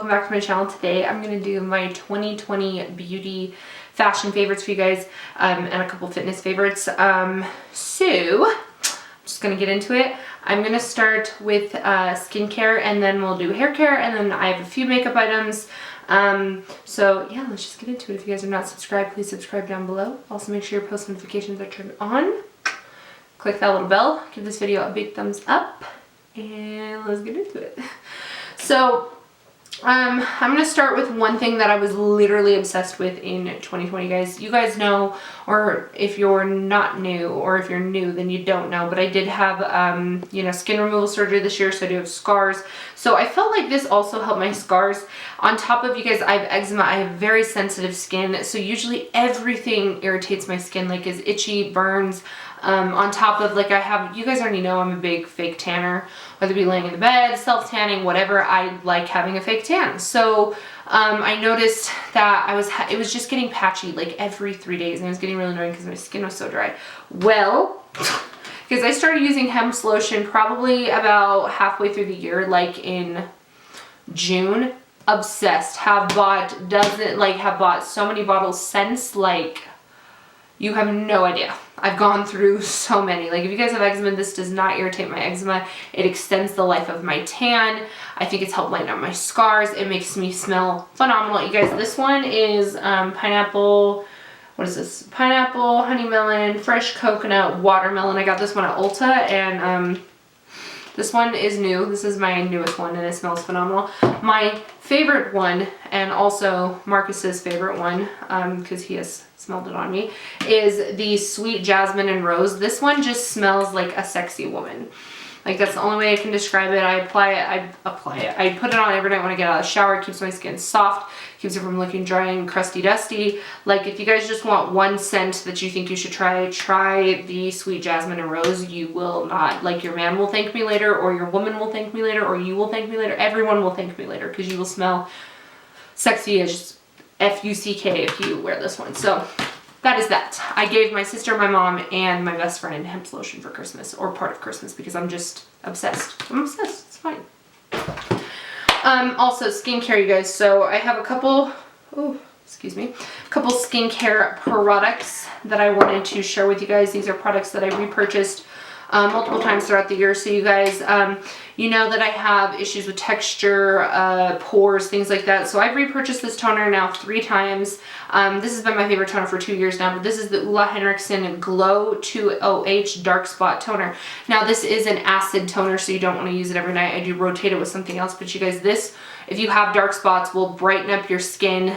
welcome back to my channel. Today I'm going to do my 2020 beauty fashion favorites for you guys, and a couple fitness favorites. So I'm just going to get into it. I'm going to start with skincare, and then we'll do hair care, and then I have a few makeup items. So yeah, let's just get into it. If you guys are not subscribed, please subscribe down below. Also make sure your post notifications are turned on. Click that little bell, give this video a big thumbs up, and let's get into it. So I'm going to start with one thing that I was literally obsessed with in 2020, guys. You guys know, or if you're not new, or if you're new, then you don't know, but I did have, skin removal surgery this year, so I do have scars. So I felt like this also helped my scars. On top of, you guys, I have eczema, I have very sensitive skin, so usually everything irritates my skin, like is itchy, burns. On top of, like, you guys already know I'm a big fake tanner, whether it be laying in the bed, self-tanning, whatever, I like having a fake tan. So I noticed that it was just getting patchy like every 3 days, and it was getting really annoying because my skin was so dry. Well, because I started using hemp lotion probably about halfway through the year, like in June. Obsessed. Have bought so many bottles since, like, you have no idea. I've gone through so many. Like, if you guys have eczema, this does not irritate my eczema. It extends the life of my tan. I think it's helped lighten up my scars. It makes me smell phenomenal. You guys, this one is pineapple, what is this? Pineapple, honey melon, fresh coconut, watermelon. I got this one at Ulta, and this one is new. This is my newest one, and it smells phenomenal. My favorite one, and also Marcus's favorite one, because he has smelled it on me, is the Sweet Jasmine and Rose. This one just smells like a sexy woman. Like, that's the only way I can describe it. I put it on every night when I get out of the shower. It keeps my skin soft, keeps it from looking dry and crusty dusty. Like, if you guys just want one scent that you think you should try the Sweet Jasmine and Rose. You will not, like, your man will thank me later, or your woman will thank me later, or you will thank me later. Everyone will thank me later, because you will smell sexy as F-U-C-K if you wear this one. So that is that. I gave my sister, my mom, and my best friend hemp lotion for Christmas, or part of Christmas, because I'm just obsessed. I'm obsessed. It's fine. Also, skincare, you guys. So I have a couple skincare products that I wanted to share with you guys. These are products that I repurchased multiple times throughout the year. So you guys, you know that I have issues with texture, pores, things like that. So I've repurchased this toner now 3 times. This has been my favorite toner for 2 years now, but this is the Ole Henriksen Glow 2OH Dark Spot Toner. Now, this is an acid toner, so you don't want to use it every night. I do rotate it with something else, but you guys, this, if you have dark spots, will brighten up your skin.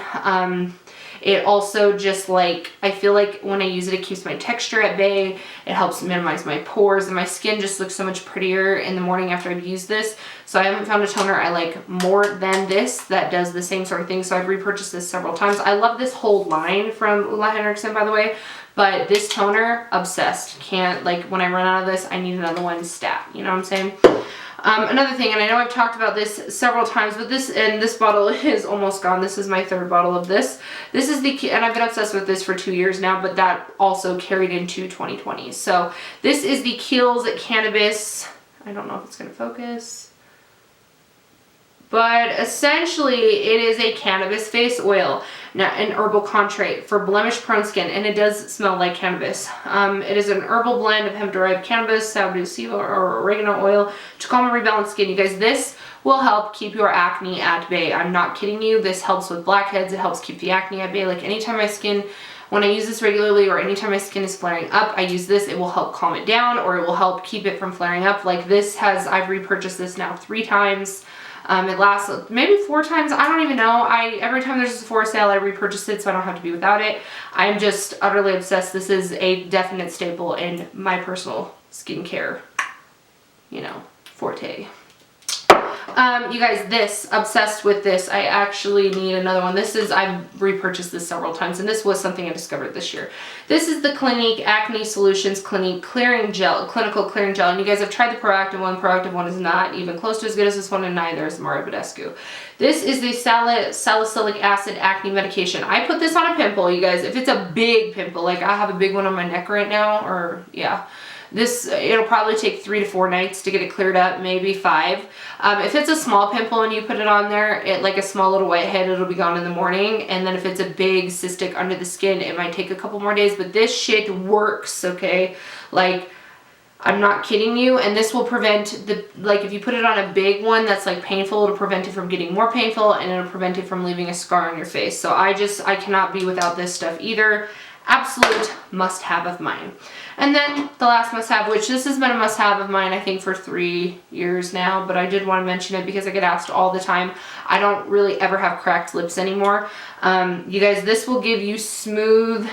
It also just, like, I feel like when I use it, it keeps my texture at bay. It helps minimize my pores, and my skin just looks so much prettier in the morning after I've used this. So I haven't found a toner I like more than this that does the same sort of thing. So I've repurchased this several times. I love this whole line from Ole Henriksen, by the way, but this toner, obsessed. Can't, like, when I run out of this, I need another one stat. You know what I'm saying? Another thing, and I know I've talked about this several times, but this bottle is almost gone. This is my 3rd bottle of this. This is and I've been obsessed with this for 2 years now, but that also carried into 2020. So this is the Kiehl's Cannabis. I don't know if it's going to focus, but essentially it is a cannabis face oil, an herbal concentrate for blemish prone skin, and it does smell like cannabis. It is an herbal blend of hemp derived cannabis, sativa, or oregano oil to calm and rebalance skin. You guys, this will help keep your acne at bay. I'm not kidding you. This helps with blackheads. It helps keep the acne at bay. Like, anytime my skin, when I use this regularly, or anytime my skin is flaring up, I use this. It will help calm it down, or it will help keep it from flaring up. Like, I've repurchased this now 3 times. It lasts maybe 4 times. I don't even know. Every time there's a Sephora sale, I repurchase it, so I don't have to be without it. I'm just utterly obsessed. This is a definite staple in my personal skincare, forte. You guys, obsessed with this. I actually need another one. I've repurchased this several times, and this was something I discovered this year. This is the Clinique Acne Solutions Clinical Clearing Gel. And you guys have tried the Proactive one. Proactive one is not even close to as good as this one, and neither is Mara Badescu. This is the salicylic acid acne medication. I put this on a pimple, you guys. If it's a big pimple, like I have a big one on my neck right now, or yeah. It'll probably take 3 to 4 nights to get it cleared up, maybe 5. If it's a small pimple and you put it on there, like a small little whitehead, it'll be gone in the morning. And then if it's a big cystic under the skin, it might take a couple more days, but this shit works, okay? Like, I'm not kidding you, and this will prevent if you put it on a big one that's like painful, it'll prevent it from getting more painful, and it'll prevent it from leaving a scar on your face. So I cannot be without this stuff either. Absolute must-have of mine. And then the last must-have, which this has been a must-have of mine, I think for 3 years now, but I did want to mention it because I get asked all the time. I don't really ever have cracked lips anymore. You guys, this will give you smooth,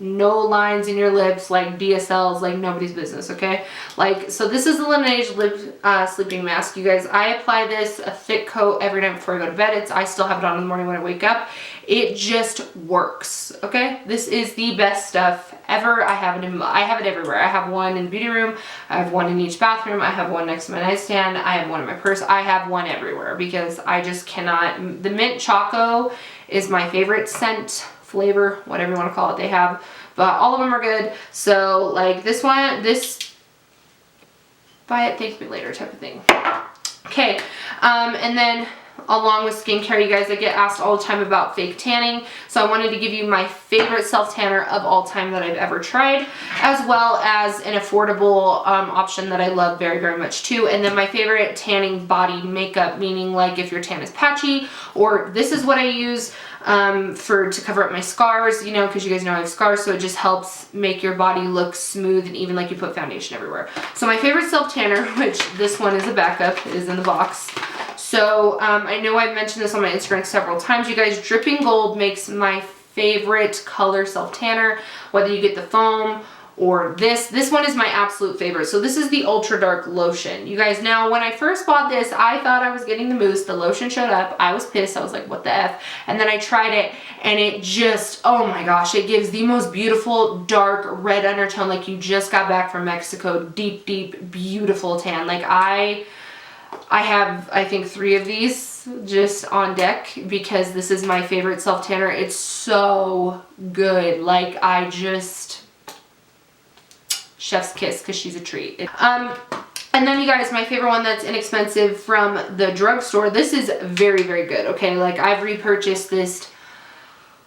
no lines in your lips, like DSLs, like nobody's business, okay? Like, so this is the Laneige lip sleeping mask. You guys, I apply this, a thick coat, every night before I go to bed. I still have it on in the morning when I wake up. It just works, okay? This is the best stuff ever. I have it everywhere. I have one in the beauty room. I have one in each bathroom. I have one next to my nightstand. I have one in my purse. I have one everywhere because I just cannot. The mint choco is my favorite scent, flavor, whatever you want to call it, they have, but all of them are good. So like this one, buy it, thank me later type of thing. Okay, and then along with skincare, you guys, I get asked all the time about fake tanning, so I wanted to give you my favorite self tanner of all time that I've ever tried, as well as an affordable option that I love very, very much too. And then my favorite tanning body makeup, meaning like if your tan is patchy, or this is what I use to cover up my scars, you know, because you guys know I have scars, so it just helps make your body look smooth and even, like you put foundation everywhere. So my favorite self tanner, which this one is a backup, is in the box. So I know I've mentioned this on my Instagram several times, you guys. Dripping Gold makes my favorite color self tanner, whether you get the foam or this one is my absolute favorite. So this is the Ultra Dark Lotion. You guys, now when I first bought this, I thought I was getting the mousse. The lotion showed up. I was pissed. I was like, what the F? And then I tried it and it just, oh my gosh, it gives the most beautiful dark red undertone, like you just got back from Mexico. Deep, deep, beautiful tan. Like I have, I think, 3 of these just on deck because this is my favorite self tanner. It's so good. Like chef's kiss, because she's a treat. And then you guys, my favorite one that's inexpensive from the drugstore, this is very, very good, okay? Like I've repurchased this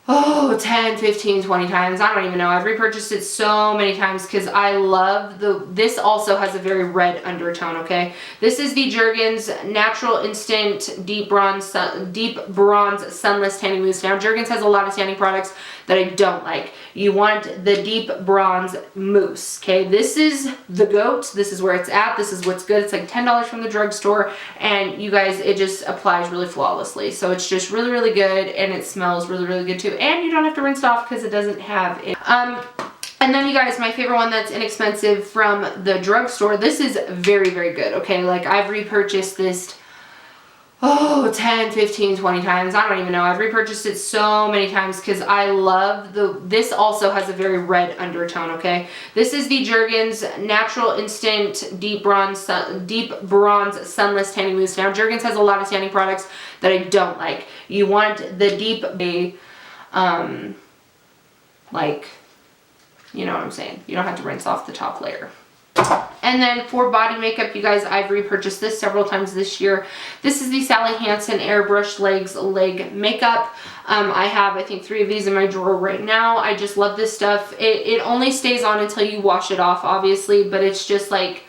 10, 15, 20 times. I don't even know. I've repurchased it so many times because I love this also has a very red undertone, okay? This is the Jergens Natural Instant Deep Bronze Sunless Tanning Mousse. Now, Jergens has a lot of tanning products that I don't like. You want the Deep Bronze Mousse, okay? This is the GOAT. This is where it's at. This is what's good. It's like $10 from the drugstore, and you guys, it just applies really flawlessly. So it's just really, really good, and it smells really, really good too. And you don't have to rinse it off because it doesn't have it. And then you guys, my favorite one that's inexpensive from the drugstore, this is very, very good, okay? Like I've repurchased this 10, 15, 20 times. I don't even know. I've repurchased it so many times because I love this also has a very red undertone, okay? This is the Jergens Natural Instant Deep Bronze Sunless Tanning Mousse. Now, Jergens has a lot of tanning products that I don't like. You want the deep, like, you know what I'm saying? You don't have to rinse off the top layer. And then for body makeup, you guys, I've repurchased this several times this year. This is the Sally Hansen Airbrush Leg Makeup. I have, I think, 3 of these in my drawer right now. I just love this stuff. It only stays on until you wash it off, obviously, but it's just like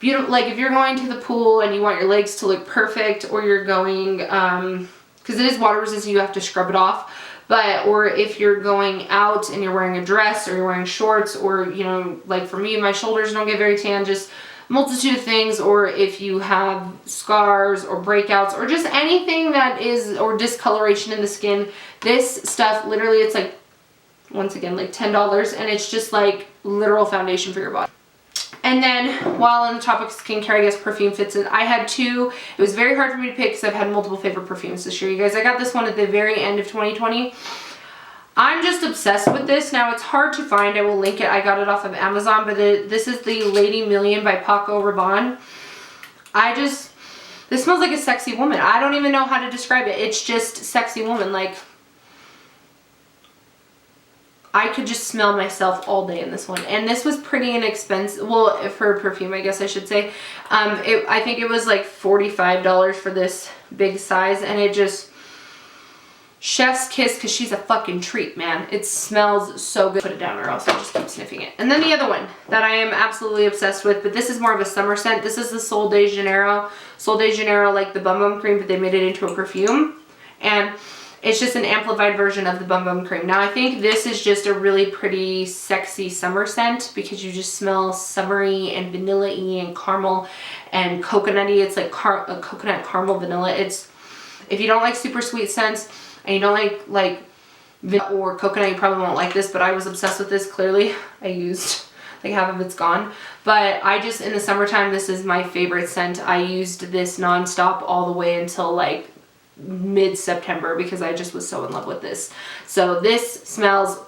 beautiful. Like if you're going to the pool and you want your legs to look perfect, or you're going, because it is water resistant, you have to scrub it off. Or if you're going out and you're wearing a dress or you're wearing shorts, or, you know, like for me, my shoulders don't get very tan, just multitude of things. Or if you have scars or breakouts or just anything that is, or discoloration in the skin, this stuff, literally, it's like, once again, like $10, and it's just like literal foundation for your body. And then, while on the topic of skincare, I guess perfume fits in. I had 2. It was very hard for me to pick because I've had multiple favorite perfumes this year. You guys, I got this one at the very end of 2020. I'm just obsessed with this. Now, it's hard to find. I will link it. I got it off of Amazon, but this is the Lady Million by Paco Rabanne. This smells like a sexy woman. I don't even know how to describe it. It's just sexy woman. Like, I could just smell myself all day in this one. And this was pretty inexpensive. Well, for perfume, I guess I should say. I think it was like $45 for this big size. And it just, chef's kiss, because she's a fucking treat, man. It smells so good. Put it down or else I'll just keep sniffing it. And then the other one that I am absolutely obsessed with, but this is more of a summer scent. This is the Sol de Janeiro. Sol de Janeiro, like the Bum Bum Cream, but they made it into a perfume. And it's just an amplified version of the Bum Bum Cream. Now I think this is just a really pretty sexy summer scent because you just smell summery and vanilla-y and caramel and coconutty. It's like coconut caramel vanilla. It's, if you don't like super sweet scents and you don't like vanilla or coconut, you probably won't like this, but I was obsessed with this. Clearly I used like half of it's gone, but I just, in the summertime, this is my favorite scent. I used this nonstop all the way until like mid-September because I just was so in love with this. So this smells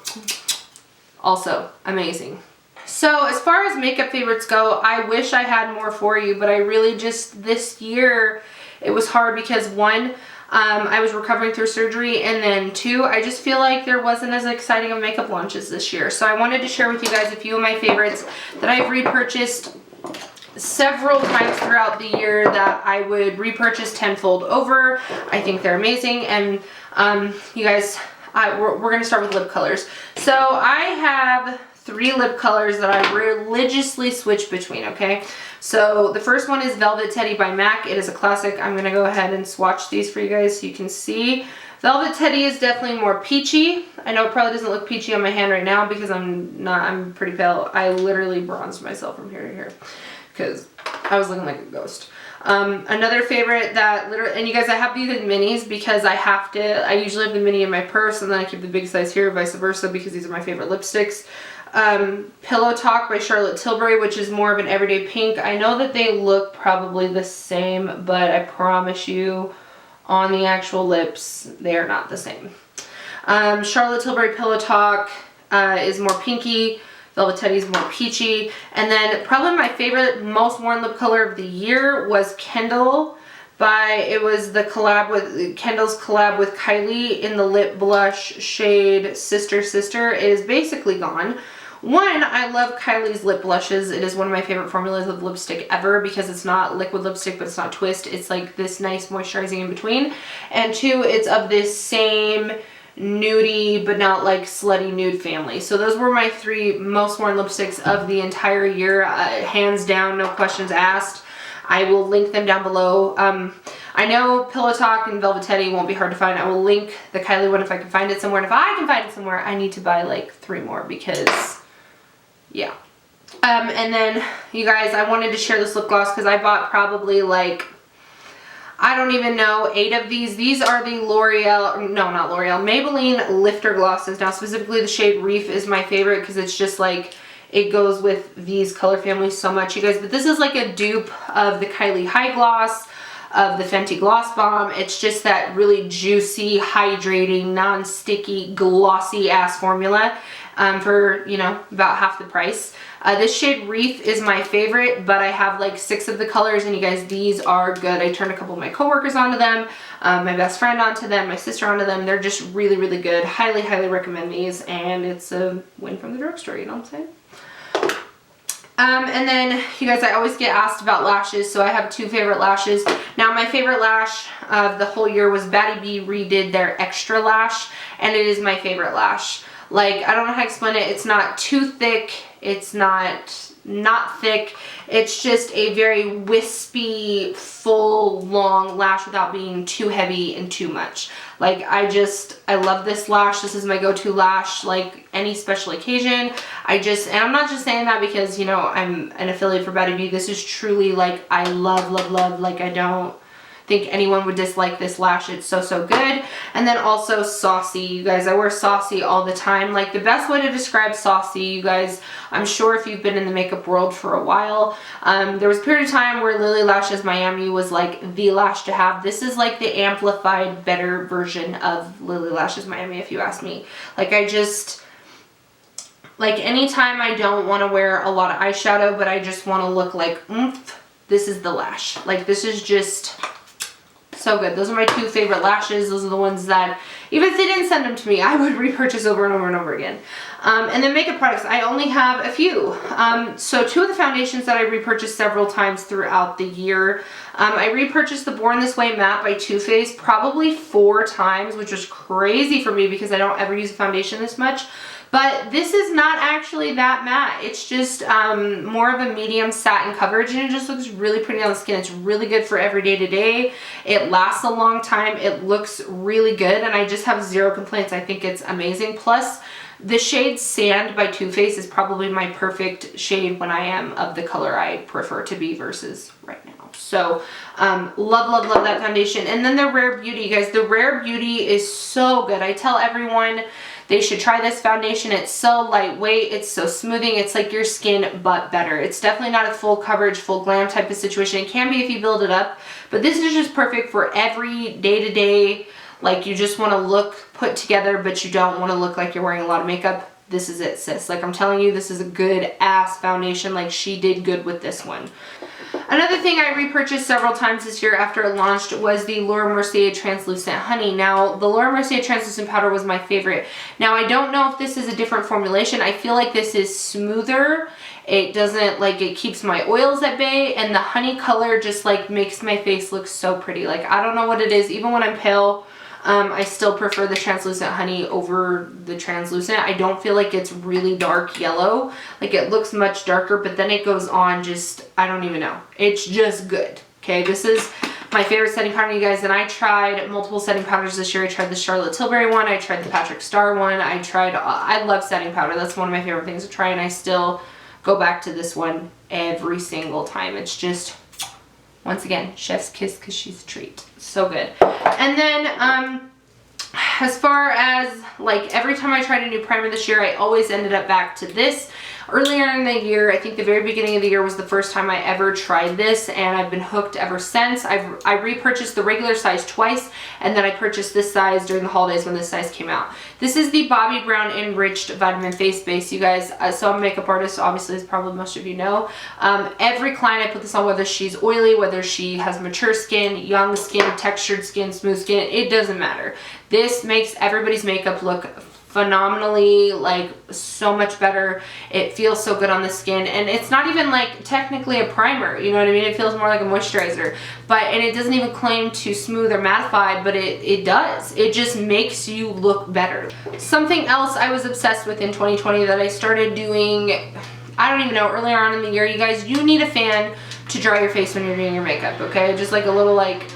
also amazing. So as far as makeup favorites go, I wish I had more for you, but I really just, this year it was hard because one, I was recovering through surgery, and then two, I just feel like there wasn't as exciting of makeup launches this year. So I wanted to share with you guys a few of my favorites that I've repurchased several times throughout the year that I would repurchase tenfold over. I think they're amazing. And you guys, we're going to start with lip colors. So I have 3 lip colors that I religiously switch between, okay? So the first one is Velvet Teddy by MAC. It is a classic. I'm going to go ahead and swatch these for you guys so you can see. Velvet Teddy is definitely more peachy. I know it probably doesn't look peachy on my hand right now because I'm pretty pale. I literally bronzed myself from here to here because I was looking like a ghost. Another favorite that literally, and you guys, I have these in minis because I usually have the mini in my purse and then I keep the big size here, vice versa, because these are my favorite lipsticks. Pillow Talk by Charlotte Tilbury, which is more of an everyday pink. I know that they look probably the same, but I promise you on the actual lips, they are not the same. Charlotte Tilbury Pillow Talk is more pinky. Velvet Teddy is more peachy. And then probably my favorite, most worn lip color of the year was Kendall it was the collab with, Kendall's collab with Kylie in the lip blush shade Sister Sister. It is basically gone. One, I love Kylie's lip blushes. It is one of my favorite formulas of lipstick ever because it's not liquid lipstick, but it's not twist. It's like this nice moisturizing in between. And two, it's of this same nudie but not like slutty nude family. So those were my 3 most worn lipsticks of the entire year, hands down, no questions asked. I will link them down below. I know Pillow Talk and Velvet Teddy won't be hard to find. I will link the Kylie one if I can find it somewhere, and if I can find it somewhere, I need to buy like 3 more because yeah. And then you guys, I wanted to share this lip gloss because I bought probably like, I don't even know, 8 of these. These are the L'Oreal, no, not L'Oreal, Maybelline Lifter Glosses. Now, specifically the shade Reef is my favorite because it's just like, it goes with these color families so much, you guys. But this is like a dupe of the Kylie High Gloss, of the Fenty Gloss Bomb. It's just that really juicy, hydrating, non-sticky, glossy ass formula for, you know, about half the price. This shade Reef is my favorite, but I have like 6 of the colors, and you guys, these are good. I turned a couple of my coworkers onto them, my best friend onto them, my sister onto them. They're just really, really good. Highly, highly recommend these, and it's a win from the drugstore, you know what I'm saying? And then, you guys, I always get asked about lashes, so I have 2 favorite lashes. Now, my favorite lash of the whole year was Batty B redid their Extra Lash, and it is my favorite lash. Like, I don't know how to explain it. It's not too thick. It's not thick. It's just a very wispy, full, long lash without being too heavy and too much. Like, I love this lash. This is my go-to lash, like, any special occasion. And I'm not just saying that because, you know, I'm an affiliate for Batty B. This is truly, like, I love, love, love. Like, I don't think anyone would dislike this lash. It's so, so good. And then also Saucy, you guys. I wear Saucy all the time. Like, the best way to describe Saucy, you guys, I'm sure if you've been in the makeup world for a while, there was a period of time where Lily Lashes Miami was like the lash to have. This is like the amplified, better version of Lily Lashes Miami, if you ask me. Like, like, anytime I don't want to wear a lot of eyeshadow, but I just want to look like oomph, this is the lash. Like, this is just so good. Those are my two favorite lashes. Those are the ones that, even if they didn't send them to me, I would repurchase over and over and over again. And then makeup products, I only have a few. So two of the foundations that I repurchased several times throughout the year. I repurchased the Born This Way matte by Too Faced probably 4 times, which was crazy for me because I don't ever use a foundation this much. But this is not actually that matte. It's just more of a medium satin coverage, and it just looks really pretty on the skin. It's really good for everyday to day. It lasts a long time. It looks really good, and I just have zero complaints. I think it's amazing. Plus, the shade Sand by Too Faced is probably my perfect shade when I am of the color I prefer to be versus right now. So, love, love, love that foundation. And then the Rare Beauty, you guys. The Rare Beauty is so good. I tell everyone they should try this foundation. It's so lightweight. It's so smoothing. It's like your skin, but better. It's definitely not a full coverage, full glam type of situation. It can be if you build it up, but this is just perfect for every day-to-day, like you just want to look put together, but you don't want to look like you're wearing a lot of makeup. This is it, sis. Like I'm telling you, this is a good ass foundation. Like she did good with this one. Another thing I repurchased several times this year after it launched was the Laura Mercier Translucent Honey. Now, the Laura Mercier Translucent Powder was my favorite. Now, I don't know if this is a different formulation. I feel like this is smoother. It doesn't, like, it keeps my oils at bay, and the honey color just, like, makes my face look so pretty. Like, I don't know what it is. Even when I'm pale, I still prefer the translucent honey over the translucent. I don't feel like it's really dark yellow. Like it looks much darker, but then it goes on just, I don't even know. It's just good. Okay, this is my favorite setting powder, you guys, and I tried multiple setting powders this year. I tried the Charlotte Tilbury one. I tried the Patrick Starr one. I love setting powder. That's one of my favorite things to try, and I still go back to this one every single time. It's just, once again, chef's kiss because she's a treat. So good. And then as far as like every time I tried a new primer this year, I always ended up back to this. Earlier in the year, I think the very beginning of the year was the first time I ever tried this, and I've been hooked ever since. I repurchased the regular size twice, and then I purchased this size during the holidays when this size came out. This is the Bobbi Brown Enriched Vitamin Face Base, you guys. So I'm a makeup artist, so obviously as probably most of you know. Every client I put this on, whether she's oily, whether she has mature skin, young skin, textured skin, smooth skin, it doesn't matter. This makes everybody's makeup look phenomenally, like so much better. It feels so good on the skin, and it's not even like technically a primer, you know what I mean? It feels more like a moisturizer, and it doesn't even claim to smooth or mattify, but it does. It just makes you look better. Something else I was obsessed with in 2020 that I started doing, I don't even know, earlier on in the year, you guys, you need a fan to dry your face when you're doing your makeup, okay? Just like a little, like,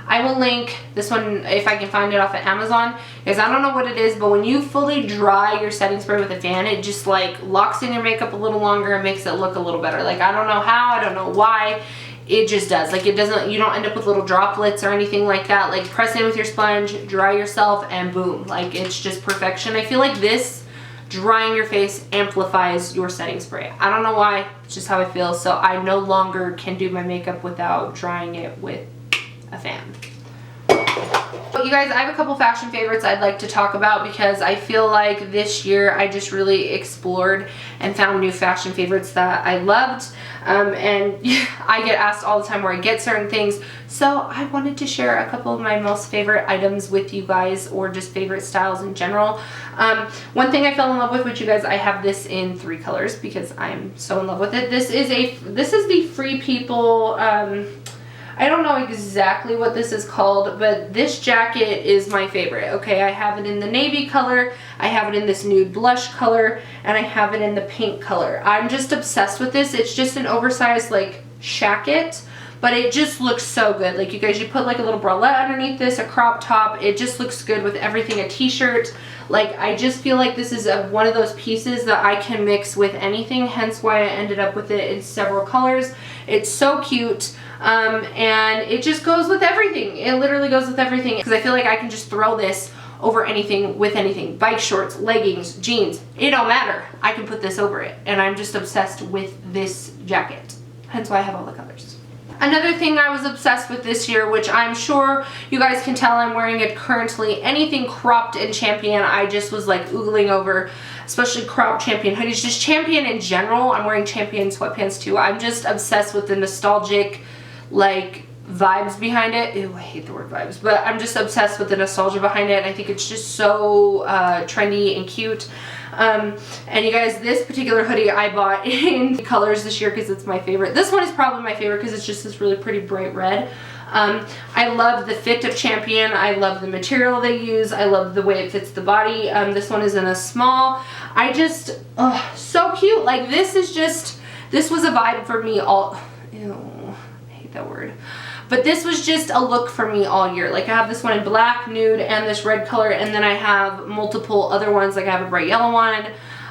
I will link this one if I can find it off of Amazon, because I don't know what it is, but when you fully dry your setting spray with a fan, it just like locks in your makeup a little longer and makes it look a little better. Like I don't know how, I don't know why, it just does. Like it doesn't, you don't end up with little droplets or anything like that. Like press in with your sponge, dry yourself, and boom. Like it's just perfection. I feel like this drying your face amplifies your setting spray. I don't know why, it's just how I feel. So I no longer can do my makeup without drying it with a fan. But you guys, I have a couple fashion favorites I'd like to talk about because I feel like this year I just really explored and found new fashion favorites that I loved. And I get asked all the time where I get certain things, so I wanted to share a couple of my most favorite items with you guys, or just favorite styles in general. One thing I fell in love with you guys, I have this in 3 colors because I'm so in love with it. This is the Free People, I don't know exactly what this is called, but this jacket is my favorite. Okay, I have it in the navy color, I have it in this nude blush color, and I have it in the pink color. I'm just obsessed with this. It's just an oversized like shacket, but it just looks so good. Like you guys, you put like a little bralette underneath this, a crop top. It just looks good with everything, a t-shirt. Like I just feel like this is one of those pieces that I can mix with anything, hence why I ended up with it in several colors. It's so cute. And it just goes with everything. It literally goes with everything because I feel like I can just throw this over anything with anything. Bike shorts, leggings, jeans, it don't matter. I can put this over it, and I'm just obsessed with this jacket. Hence why I have all the colors. Another thing I was obsessed with this year, which I'm sure you guys can tell I'm wearing it currently, anything cropped in Champion, I just was like oogling over, especially cropped Champion hoodies, just Champion in general. I'm wearing Champion sweatpants too. I'm just obsessed with the nostalgic, like vibes behind it. Ew, I hate the word vibes, but I'm just obsessed with the nostalgia behind it. And I think it's just so trendy and cute. And you guys, this particular hoodie I bought in colors this year because it's my favorite. This one is probably my favorite because it's just this really pretty bright red. I love the fit of Champion. I love the material they use. I love the way it fits the body. This one is in a small. I just, so cute. Like this is just, this was a vibe for me all, ew, I hate that word. But this was just a look for me all year. Like I have this one in black, nude, and this red color, and then I have multiple other ones. Like I have a bright yellow one.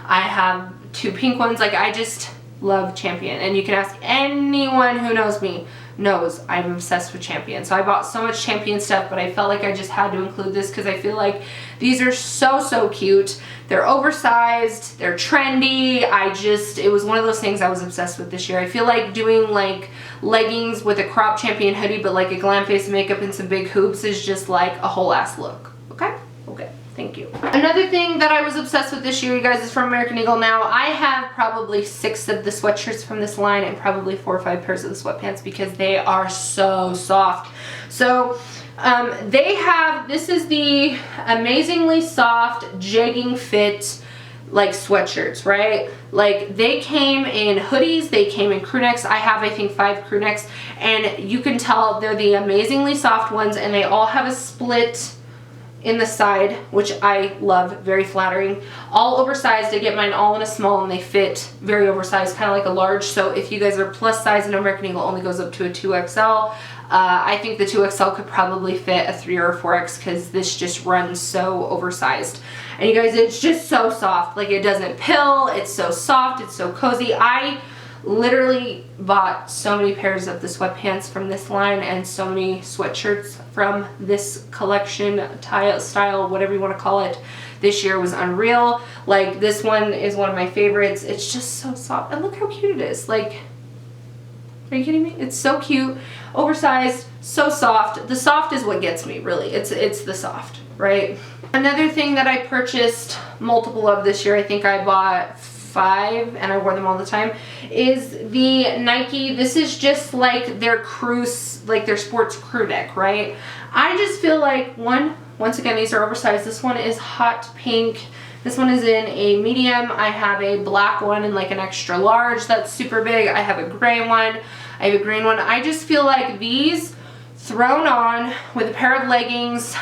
I have 2 pink ones. Like I just love Champion. And you can ask anyone who knows me, knows I'm obsessed with Champion. So I bought so much Champion stuff, but I felt like I just had to include this because I feel like these are so cute. They're oversized, they're trendy. It was one of those things I was obsessed with this year. I feel like doing like leggings with a crop Champion hoodie, but like a glam face of makeup and some big hoops is just like a whole ass look. Okay? Okay. Thank you. Another thing that I was obsessed with this year, you guys, is from American Eagle. Now, I have probably 6 of the sweatshirts from this line and probably 4 or 5 pairs of the sweatpants because they are so soft. So, they have, this is the amazingly soft, jegging fit, like sweatshirts, right? Like they came in hoodies, they came in crew necks. I have, I think, 5 crew necks, and you can tell they're the amazingly soft ones, and they all have a split in the side, which I love, very flattering. All oversized. I get mine all in a small and they fit very oversized, kind of like a large. So if you guys are plus size, and American Eagle only goes up to a 2XL, I think the 2XL could probably fit a 3 or a 4X because this just runs so oversized. And you guys, it's just so soft. Like it doesn't pill, it's so soft, it's so cozy. I literally bought so many pairs of the sweatpants from this line and so many sweatshirts from this collection, style, whatever you want to call it. This year was unreal. Like this one is one of my favorites. It's just so soft, and look how cute it is. Like, are you kidding me? It's so cute, oversized, so soft. The soft is what gets me, really. It's the soft, right? Another thing that I purchased multiple of this year, I think I bought 5 and I wore them all the time, is the Nike. This is just like their cruise, like their sports crew neck, right? I just feel like once again, these are oversized. This one is hot pink. This one is in a medium. I have a black one and like an extra large that's super big. I have a gray one. I have a green one. I just feel like these thrown on with a pair of leggings,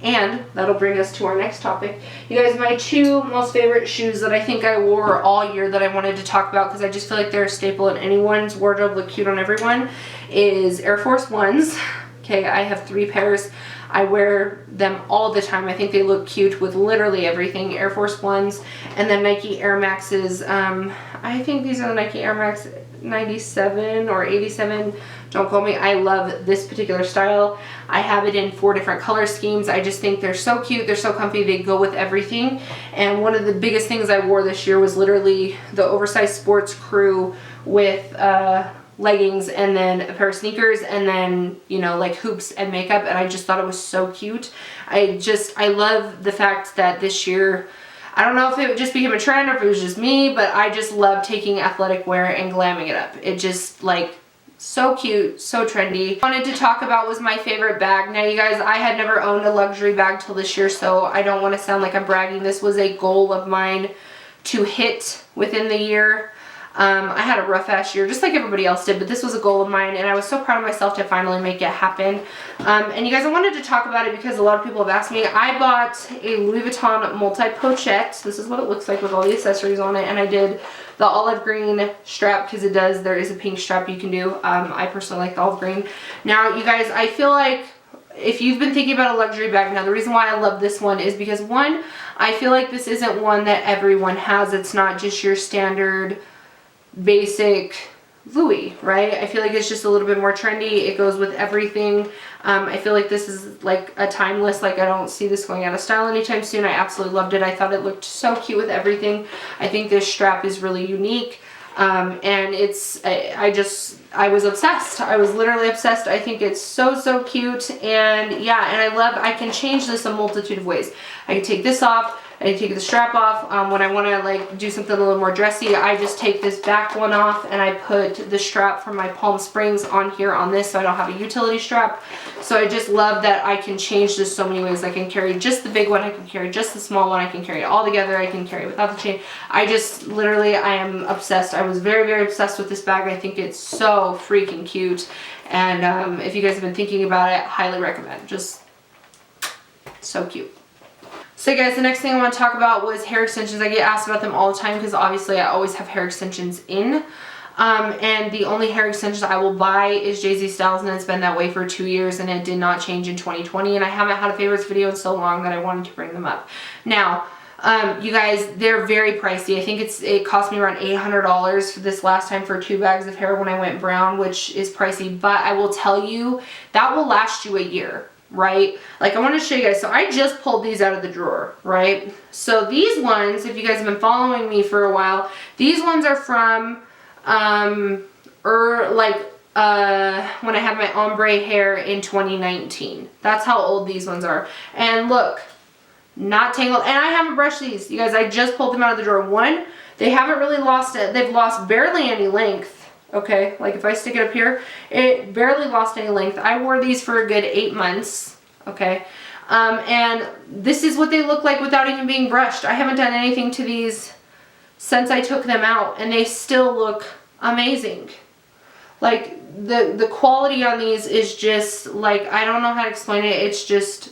and that'll bring us to our next topic. You guys, my 2 most favorite shoes that I think I wore all year that I wanted to talk about because I just feel like they're a staple in anyone's wardrobe, look cute on everyone, is Air Force Ones. Okay, I have 3 pairs. I wear them all the time. I think they look cute with literally everything. Air Force Ones, and then Nike Air Maxes. I think these are the Nike Air Max 97 or 87. Don't quote me. I love this particular style. I have it in 4 different color schemes. I just think they're so cute. They're so comfy. They go with everything. And one of the biggest things I wore this year was literally the oversized sports crew with leggings and then a pair of sneakers and then, you know, like hoops and makeup. And I just thought it was so cute. I love the fact that this year, I don't know if it just became a trend or if it was just me, but I just love taking athletic wear and glamming it up. It just, like, so cute, so trendy. Wanted to talk about was my favorite bag. Now you guys, I had never owned a luxury bag till this year, so I don't want to sound like I'm bragging. This was a goal of mine to hit within the year. I had a rough ass year, just like everybody else did, but this was a goal of mine, and I was so proud of myself to finally make it happen. And you guys, I wanted to talk about it because a lot of people have asked me. I bought a Louis Vuitton multi-pochette. This is what it looks like with all the accessories on it, and I did the olive green strap because there is a pink strap you can do. I personally like the olive green. Now, you guys, I feel like if you've been thinking about a luxury bag, now the reason why I love this one is because, one, I feel like this isn't one that everyone has. It's not just your standard basic Louis, right? I feel like it's just a little bit more trendy. It goes with everything. I feel like this is like a timeless, like I don't see this going out of style anytime soon. I absolutely loved it. I thought it looked so cute with everything. I think this strap is really unique. And I was obsessed. I was literally obsessed. I think it's so cute. And yeah, and I can change this a multitude of ways. I can take this off. I take the strap off. When I want to like do something a little more dressy, I just take this back one off and I put the strap from my Palm Springs on here on this, so I don't have a utility strap. So I just love that I can change this so many ways. I can carry just the big one, I can carry just the small one, I can carry it all together, I can carry it without the chain. I am obsessed. I was very obsessed with this bag. I think it's so freaking cute. And if you guys have been thinking about it, highly recommend. Just so cute. So guys, the next thing I want to talk about was hair extensions. I get asked about them all the time because obviously I always have hair extensions in. And the only hair extensions I will buy is Jay-Z Styles, and it's been that way for 2 years, and it did not change in 2020. And I haven't had a favorites video in so long that I wanted to bring them up. Now, you guys, they're very pricey. I think it cost me around $800 for this last time for 2 bags of hair when I went brown, which is pricey. But I will tell you, that will last you a year. Right? Like, I want to show you guys. So I just pulled these out of the drawer, right? So these ones, if you guys have been following me for a while, these ones are from, when I had my ombre hair in 2019. That's how old these ones are. And look, not tangled. And I haven't brushed these. You guys, I just pulled them out of the drawer. One, they haven't really lost it. They've lost barely any length. Okay, like if I stick it up here, it barely lost any length. I wore these for a good 8 months, okay? And this is what they look like without even being brushed. I haven't done anything to these since I took them out, and they still look amazing. Like, the quality on these is just, like, I don't know how to explain it. It's just,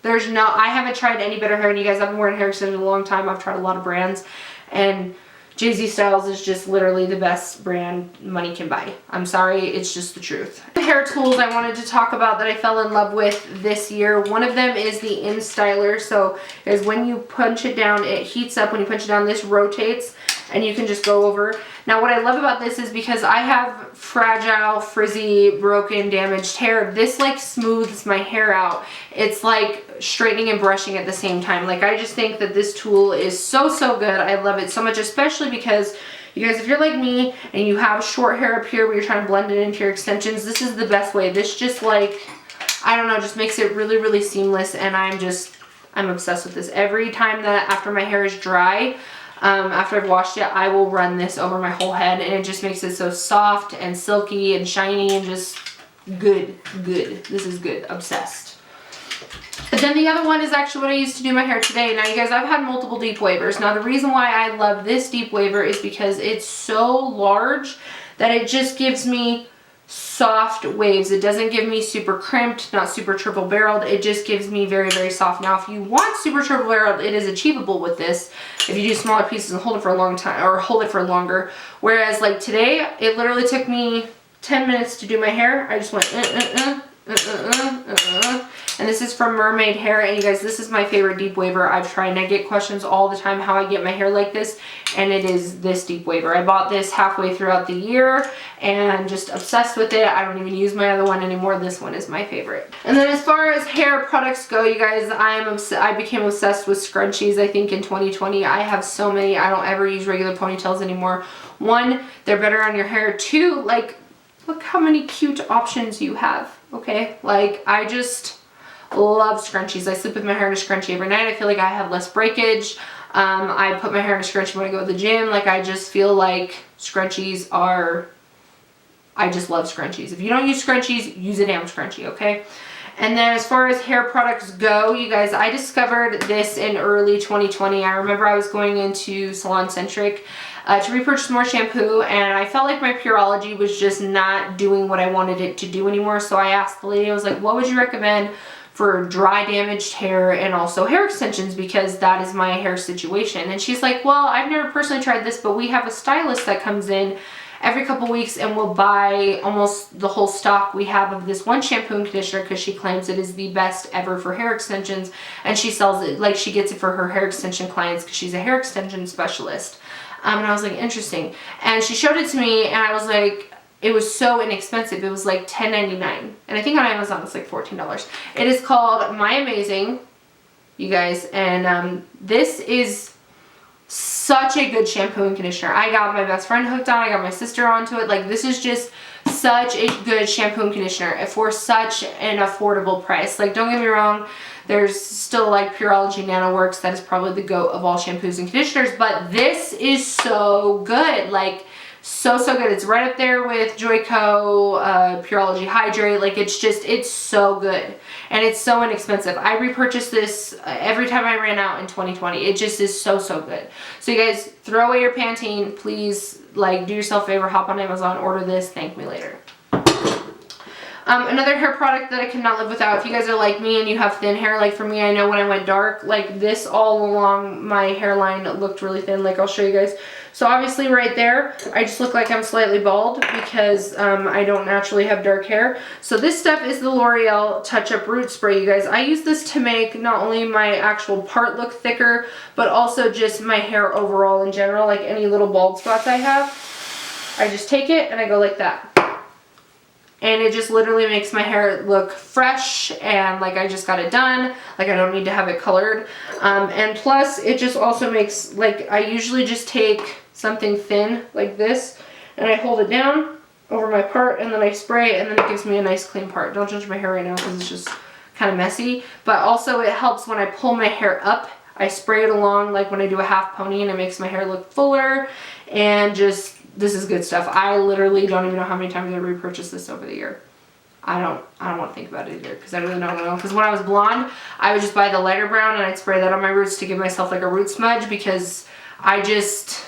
I haven't tried any better hair, and you guys, I've been wearing hair extensions a long time. I've tried a lot of brands, and Jay-Z Styles is just literally the best brand money can buy. I'm sorry, it's just the truth. The hair tools I wanted to talk about that I fell in love with this year, one of them is the InStyler. So is when you punch it down, it heats up. When you punch it down, this rotates and you can just go over. Now what I love about this is because I have fragile, frizzy, broken, damaged hair, this like smooths my hair out. It's like straightening and brushing at the same time. Like, I just think that this tool is so good. I love it so much, especially because you guys, if you're like me and you have short hair up here where you're trying to blend it into your extensions, this is the best way. This just, like, I don't know, just makes it really seamless, and I'm obsessed with this. Every time that after my hair is dry, after I've washed it, I will run this over my whole head, and it just makes it so soft and silky and shiny and just good. This is good. Obsessed. But then the other one is actually what I used to do my hair today. Now, you guys, I've had multiple deep wavers. Now, the reason why I love this deep waver is because it's so large that it just gives me soft waves. It doesn't give me super crimped, not super triple barreled. It just gives me very soft. Now, if you want super triple barreled, it is achievable with this if you do smaller pieces and hold it for a long time, or hold it for longer. Whereas like today, it literally took me 10 minutes to do my hair. I just went and this is from Mermaid Hair, and you guys, this is my favorite deep waver I've tried, and I get questions all the time how I get my hair like this, and it is this deep waver. I bought this halfway throughout the year and just obsessed with it. I don't even use my other one anymore. This one is my favorite. And then as far as hair products go, you guys, I became obsessed with scrunchies. I think in 2020 I have so many. I don't ever use regular ponytails anymore. One, they're better on your hair. Two, like, look how many cute options you have, okay? Like, I just love scrunchies. I sleep with my hair in a scrunchie every night. I feel like I have less breakage. I put my hair in a scrunchie when I go to the gym. Like, I just feel like scrunchies are, I just love scrunchies. If you don't use scrunchies, use a damn scrunchie, okay? And then as far as hair products go, you guys, I discovered this in early 2020. I remember I was going into Salon Centric to repurchase more shampoo, and I felt like my Pureology was just not doing what I wanted it to do anymore. So I asked the lady, I was like, what would you recommend for dry, damaged hair and also hair extensions, because that is my hair situation? And she's like, well, I've never personally tried this, but we have a stylist that comes in every couple weeks and will buy almost the whole stock we have of this one shampoo and conditioner, because she claims it is the best ever for hair extensions, and she sells it, like, she gets it for her hair extension clients because she's a hair extension specialist. And I was like, interesting. And she showed it to me, and I was like, it was so inexpensive. It was like $10.99. And I think on Amazon it's like $14. It is called My Amazing, you guys. And this is such a good shampoo and conditioner. I got my best friend hooked on, I got my sister onto it. Like, this is just such a good shampoo and conditioner for such an affordable price. Like, don't get me wrong, there's still like Pureology NanoWorks, that is probably the GOAT of all shampoos and conditioners, but this is so good. Like, so good. It's right up there with Joico, Pureology Hydrate. Like, it's so good. And it's so inexpensive. I repurchased this every time I ran out in 2020. It just is so good. So you guys, throw away your Pantene. Please, like, do yourself a favor, hop on Amazon, order this, thank me later. Another hair product that I could not live without, if you guys are like me and you have thin hair, like for me, I know when I went dark, like this all along my hairline looked really thin. Like, I'll show you guys. So obviously right there, I just look like I'm slightly bald because I don't naturally have dark hair. So this stuff is the L'Oreal Touch Up Root Spray, you guys. I use this to make not only my actual part look thicker, but also just my hair overall in general, like any little bald spots I have. I just take it and I go like that. And it just literally makes my hair look fresh and like I just got it done. Like, I don't need to have it colored. And plus, it just also makes, like, I usually just take something thin like this and I hold it down over my part and then I spray, and then it gives me a nice clean part. Don't judge my hair right now because it's just kind of messy. But also it helps when I pull my hair up. I spray it along like when I do a half pony, and it makes my hair look fuller, and just, this is good stuff. I literally don't even know how many times I repurchased this over the year. I don't want to think about it either because I really don't know. Because when I was blonde, I would just buy the lighter brown and I'd spray that on my roots to give myself like a root smudge, because I just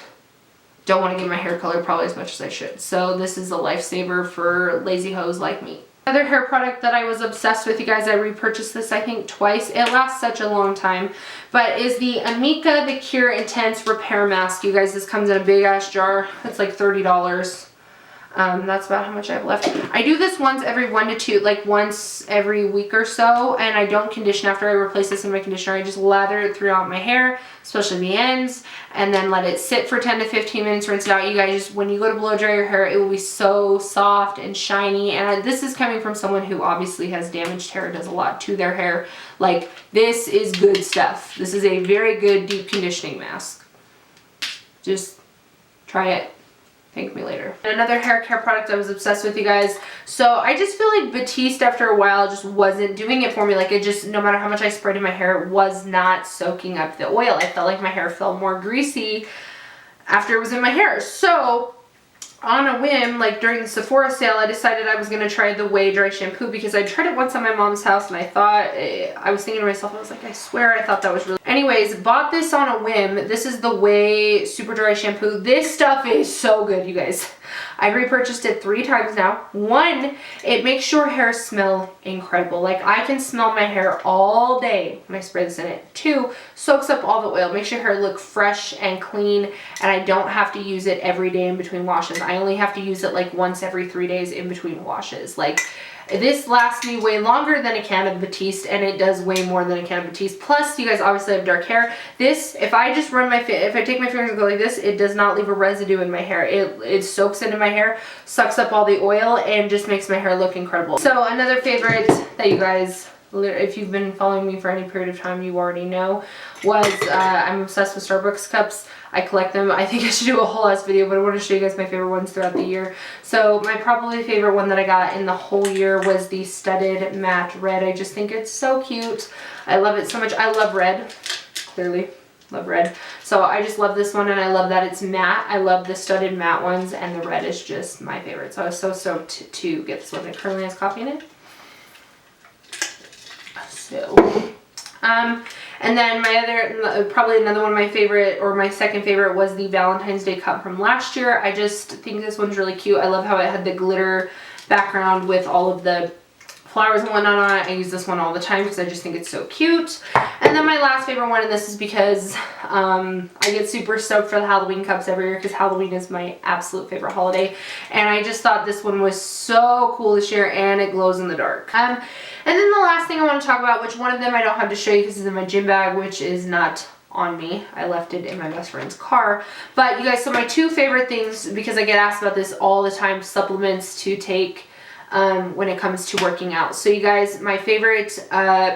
don't want to give my hair color probably as much as I should. So this is a lifesaver for lazy hoes like me. Another hair product that I was obsessed with, you guys, I repurchased this I think twice. It lasts such a long time, but is the Amika The Cure Intense Repair Mask. You guys, this comes in a big ass jar. It's like $30. That's about how much I have left. I do this once every 1 to 2, like once every week or so, and I don't condition after I replace this in my conditioner. I just lather it throughout my hair, especially the ends, and then let it sit for 10 to 15 minutes, rinse it out. You guys, when you go to blow dry your hair, it will be so soft and shiny. And this is coming from someone who obviously has damaged hair, does a lot to their hair. Like, this is good stuff. This is a very good deep conditioning mask. Just try it. Thank me later. And another hair care product I was obsessed with, you guys. So I just feel like Batiste after a while just wasn't doing it for me. Like, it just, no matter how much I sprayed in my hair, it was not soaking up the oil. I felt like my hair felt more greasy after it was in my hair. So on a whim, like during the Sephora sale, I decided I was going to try the Way Dry shampoo because I tried it once at my mom's house and I thought, I was thinking to myself, I was like, I swear I thought that was really... Anyways, bought this on a whim. This is the Way Super Dry shampoo. This stuff is so good, you guys. I repurchased it 3 times now. 1, it makes your hair smell incredible. Like, I can smell my hair all day when I spray this in it. 2, soaks up all the oil, makes your hair look fresh and clean, and I don't have to use it every day in between washes. I only have to use it like once every 3 days in between washes. Like, this lasts me way longer than a can of Batiste, and it does way more than a can of Batiste. Plus, you guys obviously have dark hair. This, if I just run my, if I take my fingers and go like this, it does not leave a residue in my hair. It soaks into my hair, sucks up all the oil, and just makes my hair look incredible. So another favorite that you guys, if you've been following me for any period of time, you already know, was I'm obsessed with Starbucks cups. I collect them. I think I should do a whole ass video, but I want to show you guys my favorite ones throughout the year. So my probably favorite one that I got in the whole year was the Studded Matte Red. I just think it's so cute. I love it so much. I love red. Clearly, love red. So I just love this one, and I love that it's matte. I love the studded matte ones, and the red is just my favorite. So I was so stoked to get this one. It currently has coffee in it. So... and then my other, probably another one of my favorite, or my second favorite, was the Valentine's Day cup from last year. I just think this one's really cute. I love how it had the glitter background with all of the flowers and whatnot on it. I use this one all the time because I just think it's so cute. And then my last favorite one, and this is because I get super stoked for the Halloween cups every year because Halloween is my absolute favorite holiday. And I just thought this one was so cool this year, and it glows in the dark. And then the last thing I want to talk about, which one of them I don't have to show you because it's in my gym bag, which is not on me. I left it in my best friend's car. But you guys, so my 2 favorite things, because I get asked about this all the time, supplements to take when it comes to working out. So you guys, my favorite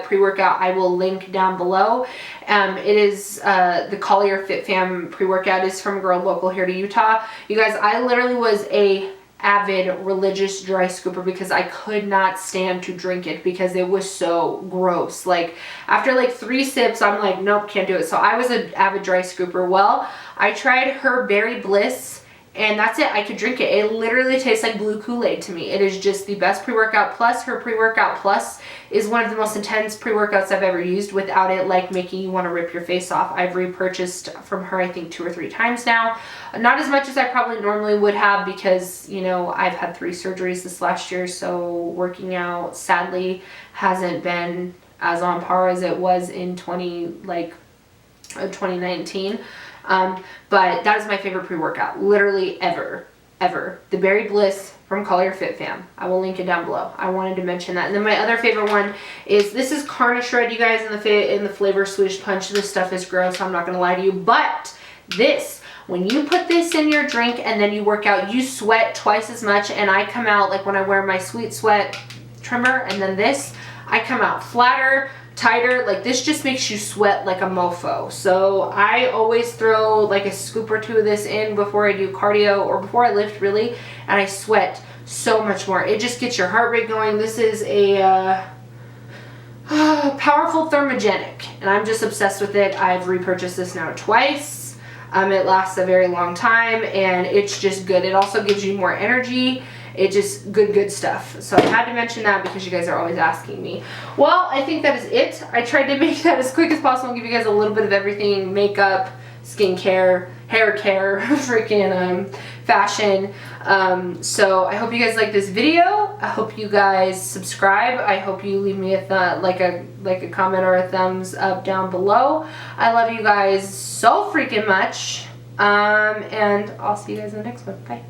pre-workout I will link down below. It is the Collier Fit Fam pre-workout. Is from a girl local here to Utah. You guys, I literally was a avid religious dry scooper because I could not stand to drink it because it was so gross. Like after like 3 sips, I'm like, nope, can't do it. So I was an avid dry scooper. Well, I tried her Berry Bliss, and that's it. I could drink it. It literally tastes like blue Kool-Aid to me. It is just the best pre-workout. Plus, her pre-workout plus is one of the most intense pre-workouts I've ever used without it like making you want to rip your face off. I've repurchased from her I think 2 or 3 times now. Not as much as I probably normally would have because, you know, I've had 3 surgeries this last year, so working out sadly hasn't been as on par as it was in 2019. But that is my favorite pre-workout, literally ever. The Berry Bliss from Collier Fit Fam. I will link it down below. I wanted to mention that. And then my other favorite one is, this is Carna Shred, you guys, in the flavor Swedish Punch. This stuff is gross, I'm not gonna lie to you, but this, when you put this in your drink and then you work out, you sweat twice as much. And I come out, like when I wear my Sweet Sweat trimmer and then this, I come out flatter, tighter. Like this just makes you sweat like a mofo. So I always throw like a scoop or 2 of this in before I do cardio or before I lift really, and I sweat so much more. It just gets your heart rate going. This is a powerful thermogenic, and I'm just obsessed with it. I've repurchased this now twice. It lasts a very long time, and it's just good. It also gives you more energy. It just good stuff. So I had to mention that because you guys are always asking me. Well, I think that is it. I tried to make that as quick as possible and give you guys a little bit of everything: makeup, skincare, hair care, freaking fashion. So I hope you guys like this video. I hope you guys subscribe. I hope you leave me a like a comment or a thumbs up down below. I love you guys so freaking much. And I'll see you guys in the next one. Bye.